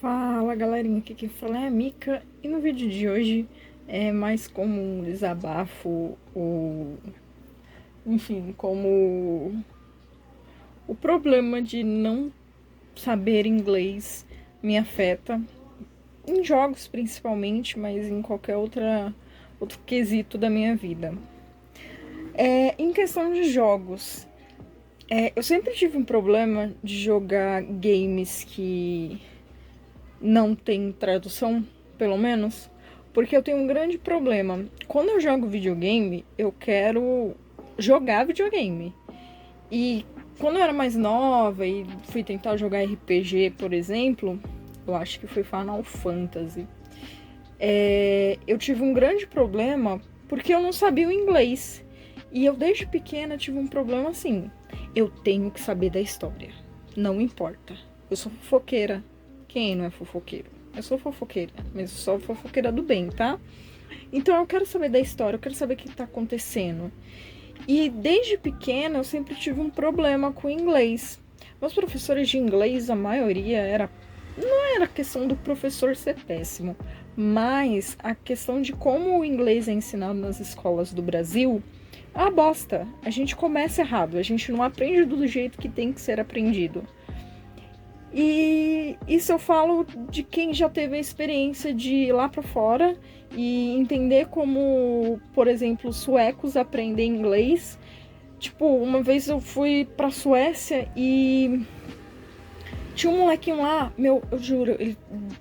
Fala galerinha, aqui quem fala é a Mika e no vídeo de hoje é mais como um desabafo, enfim, como o problema de não saber inglês me afeta, em jogos principalmente, mas em qualquer outro quesito da minha vida. Em questão de jogos, eu sempre tive um problema de jogar games que não tem tradução, pelo menos, porque eu tenho um grande problema. Quando eu jogo videogame, eu quero jogar videogame. E quando eu era mais nova e fui tentar jogar RPG, por exemplo, eu acho que foi Final Fantasy, eu tive um grande problema porque eu não sabia o inglês. E eu desde pequena tive um problema assim. Eu tenho que saber da história. Não importa. Eu sou fofoqueira. Quem não é fofoqueiro? Eu sou fofoqueira, mas eu sou fofoqueira do bem, tá? Então eu quero saber da história, eu quero saber o que tá acontecendo. E desde pequena eu sempre tive um problema com o inglês. Meus professores de inglês, a maioria não era questão do professor ser péssimo, mas a questão de como o inglês é ensinado nas escolas do Brasil é uma bosta. A gente começa errado, a gente não aprende do jeito que tem que ser aprendido. E isso eu falo de quem já teve a experiência de ir lá para fora e entender como, por exemplo, os suecos aprendem inglês. Tipo, uma vez eu fui pra Suécia e tinha um molequinho lá, eu juro,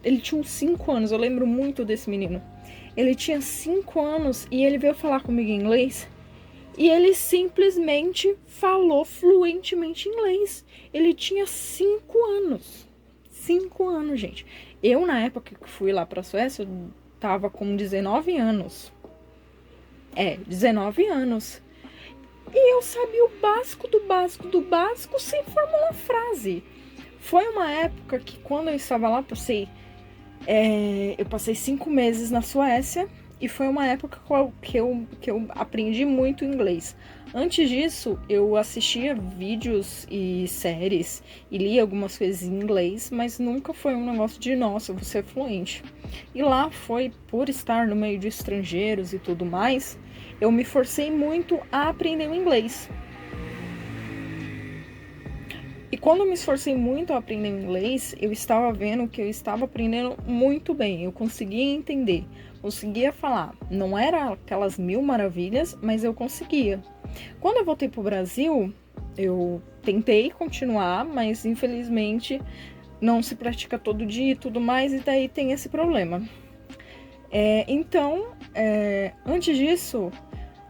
ele tinha uns 5 anos, eu lembro muito desse menino. Ele tinha 5 anos e ele veio falar comigo em inglês. E ele simplesmente falou fluentemente inglês. Ele tinha 5 anos. 5 anos, gente. Eu, na época que fui lá pra Suécia, eu tava com 19 anos. 19 anos. E eu sabia o básico do básico do básico sem formular frase. Foi uma época que, quando eu estava lá, eu passei 5 meses na Suécia. E foi uma época que eu aprendi muito inglês. Antes disso, eu assistia vídeos e séries e lia algumas coisas em inglês, mas nunca foi um negócio de, nossa, você é fluente. E lá foi, por estar no meio de estrangeiros e tudo mais, eu me forcei muito a aprender o inglês. E quando eu me esforcei muito a aprender o inglês, eu estava vendo que eu estava aprendendo muito bem. Eu conseguia entender, conseguia falar. Não era aquelas mil maravilhas, mas eu conseguia. Quando eu voltei para o Brasil, eu tentei continuar, mas infelizmente não se pratica todo dia e tudo mais, e daí tem esse problema. Antes disso,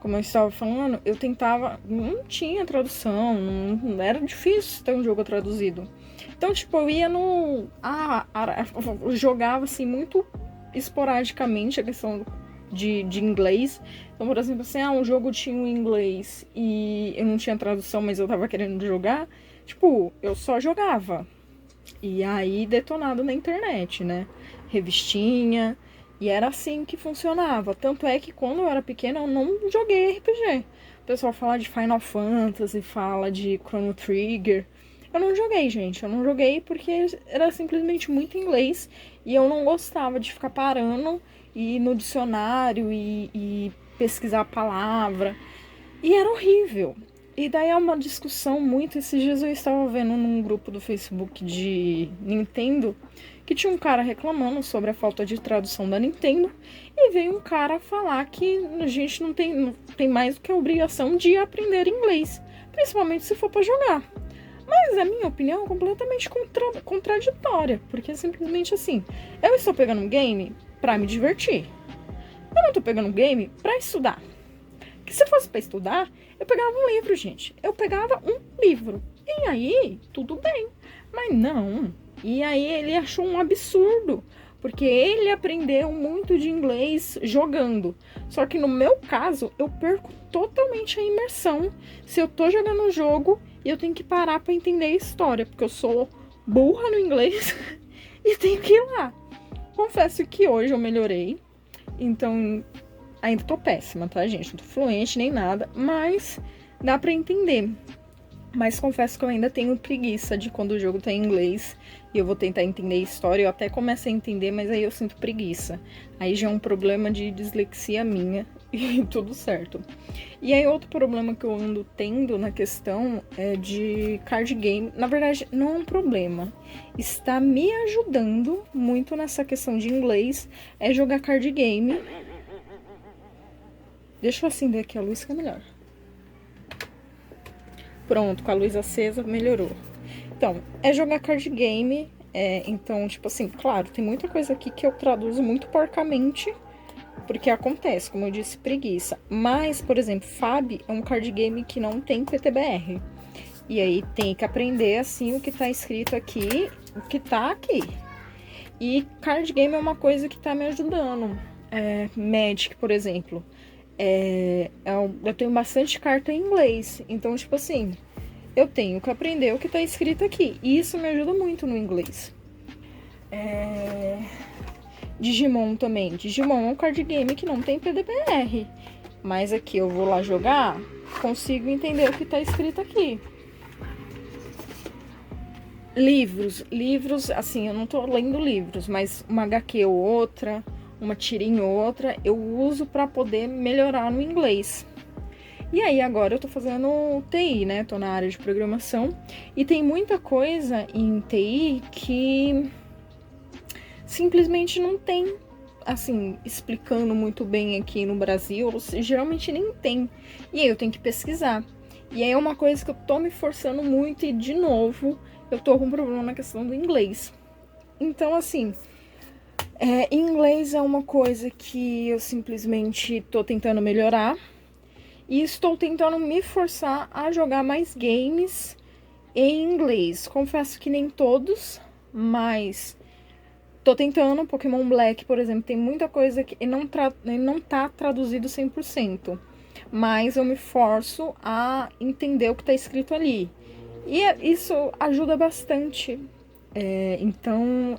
como eu estava falando, eu tentava, não tinha tradução, não era difícil ter um jogo traduzido. Então, tipo, eu ia eu jogava assim muito esporadicamente a questão de inglês. Então, por exemplo, assim, um jogo tinha um inglês e eu não tinha tradução, mas eu tava querendo jogar. Tipo, eu só jogava. E aí, detonado na internet, né? Revistinha. E era assim que funcionava. Tanto é que quando eu era pequena eu não joguei RPG. O pessoal fala de Final Fantasy, fala de Chrono Trigger. Eu não joguei, gente. Eu não joguei porque era simplesmente muito inglês. E eu não gostava de ficar parando e ir no dicionário e pesquisar a palavra. E era horrível. E daí é uma discussão muito. Esses dias eu estava vendo num grupo do Facebook de Nintendo que tinha um cara reclamando sobre a falta de tradução da Nintendo, e veio um cara falar que a gente não tem mais do que a obrigação de aprender inglês, principalmente se for para jogar. Mas a minha opinião é completamente contraditória, porque é simplesmente assim, eu estou pegando um game para me divertir. Eu não estou pegando um game para estudar. Que se fosse para estudar, eu pegava um livro, gente. Eu pegava um livro. E aí, tudo bem. Mas não. E aí ele achou um absurdo, porque ele aprendeu muito de inglês jogando. Só que no meu caso, eu perco totalmente a imersão se eu tô jogando um jogo e eu tenho que parar para entender a história, porque eu sou burra no inglês e tenho que ir lá. Confesso que hoje eu melhorei, então ainda tô péssima, tá, gente? Não tô fluente nem nada, mas dá para entender. Mas confesso que eu ainda tenho preguiça de quando o jogo tá em inglês e eu vou tentar entender a história, eu até começo a entender, mas aí eu sinto preguiça. Aí já é um problema de dislexia minha e tudo certo. E aí outro problema que eu ando tendo na questão é de card game. Na verdade, não é um problema. Está me ajudando muito nessa questão de inglês, é jogar card game. Deixa eu acender aqui a luz que é melhor. Pronto, com a luz acesa melhorou. Então, é jogar card game. Então, tipo assim, claro, tem muita coisa aqui que eu traduzo muito porcamente, porque acontece, como eu disse, preguiça. Mas, por exemplo, FAB é um card game que não tem PTBR. E aí tem que aprender, assim, o que tá escrito aqui, o que tá aqui. E card game é uma coisa que tá me ajudando. Magic, por exemplo. Eu tenho bastante carta em inglês. Então, tipo assim, eu tenho que aprender o que tá escrito aqui. E isso me ajuda muito no inglês. Digimon também. Digimon é um card game que não tem PTBR. Mas aqui eu vou lá jogar, consigo entender o que tá escrito aqui. Livros, assim, eu não tô lendo livros, mas uma HQ ou outra, uma tirinha ou outra, eu uso para poder melhorar no inglês. E aí agora eu tô fazendo TI, né? Tô na área de programação e tem muita coisa em TI que simplesmente não tem, assim, explicando muito bem aqui no Brasil, geralmente nem tem. E aí eu tenho que pesquisar. E aí é uma coisa que eu tô me forçando muito e, de novo, eu tô com problema na questão do inglês. Então, assim, inglês é uma coisa que eu simplesmente tô tentando melhorar. E estou tentando me forçar a jogar mais games em inglês. Confesso que nem todos, mas tô tentando. Pokémon Black, por exemplo, tem muita coisa que não tá traduzido 100%. Mas eu me forço a entender o que tá escrito ali. E isso ajuda bastante. Então,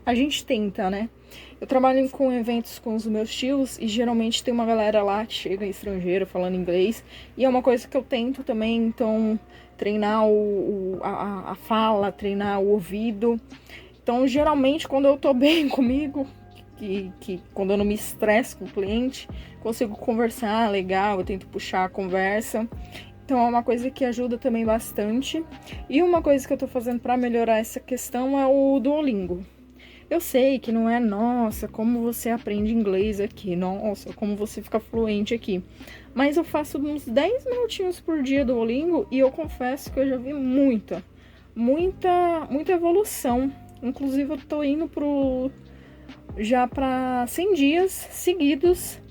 a gente tenta, né? Eu trabalho com eventos com os meus tios e geralmente tem uma galera lá que chega estrangeira falando inglês. E é uma coisa que eu tento também, então, treinar a fala, treinar o ouvido. Então, geralmente, quando eu tô bem comigo, que quando eu não me estresso com o cliente, consigo conversar legal, eu tento puxar a conversa. Então, é uma coisa que ajuda também bastante. E uma coisa que eu tô fazendo para melhorar essa questão é o Duolingo. Eu sei que não é, nossa, como você aprende inglês aqui, nossa, como você fica fluente aqui. Mas eu faço uns 10 minutinhos por dia do Duolingo e eu confesso que eu já vi muita evolução. Inclusive, eu tô indo já para 100 dias seguidos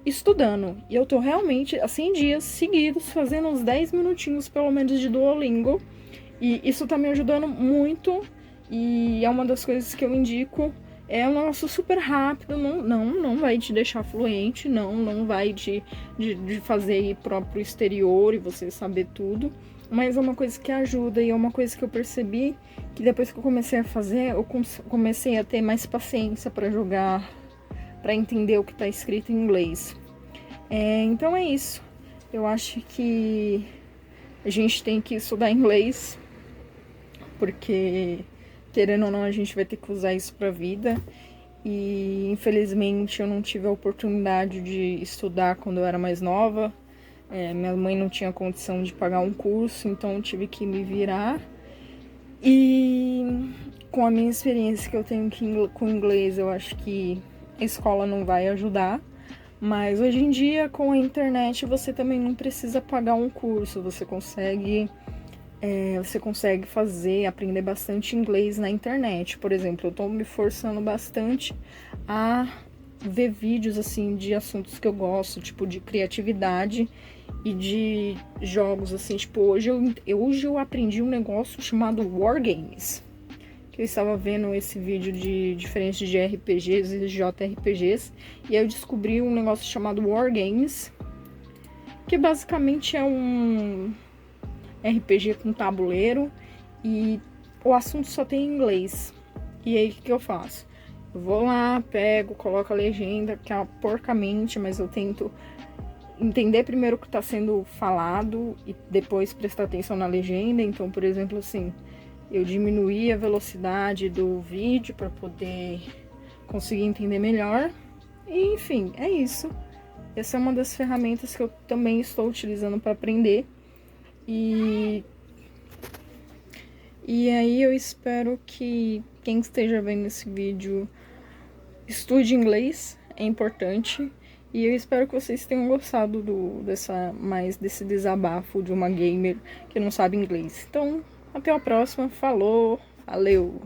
estudando. E eu tô realmente, há 100 dias seguidos, fazendo uns 10 minutinhos, pelo menos, de Duolingo. E isso tá me ajudando muito. E é uma das coisas que eu indico. É um negócio super rápido, não vai te deixar fluente, não vai de fazer ir pro exterior e você saber tudo. Mas é uma coisa que ajuda e é uma coisa que eu percebi que depois que eu comecei a fazer, eu comecei a ter mais paciência para jogar, para entender o que tá escrito em inglês. Então é isso. Eu acho que a gente tem que estudar inglês, porque querendo ou não, a gente vai ter que usar isso pra vida. E infelizmente eu não tive a oportunidade de estudar quando eu era mais nova. Minha mãe não tinha condição de pagar um curso, então eu tive que me virar. E com a minha experiência que eu tenho com inglês, eu acho que a escola não vai ajudar. Mas hoje em dia, com a internet, você também não precisa pagar um curso. Você consegue aprender bastante inglês na internet. Por exemplo, eu tô me forçando bastante a ver vídeos, assim, de assuntos que eu gosto, tipo, de criatividade e de jogos, assim, tipo, hoje eu aprendi um negócio chamado Wargames, que eu estava vendo esse vídeo de diferentes de RPGs e JRPGs, e aí eu descobri um negócio chamado Wargames, que basicamente é um RPG com tabuleiro e o assunto só tem em inglês. E aí, o que eu faço? Eu vou lá, pego, coloco a legenda, que é porcamente, mas eu tento entender primeiro o que está sendo falado e depois prestar atenção na legenda. Então, por exemplo, assim, eu diminuí a velocidade do vídeo para poder conseguir entender melhor. E, enfim, é isso. Essa é uma das ferramentas que eu também estou utilizando para aprender. E aí eu espero que quem esteja vendo esse vídeo estude inglês, é importante. E eu espero que vocês tenham gostado desse desabafo de uma gamer que não sabe inglês. Então, até a próxima. Falou, valeu!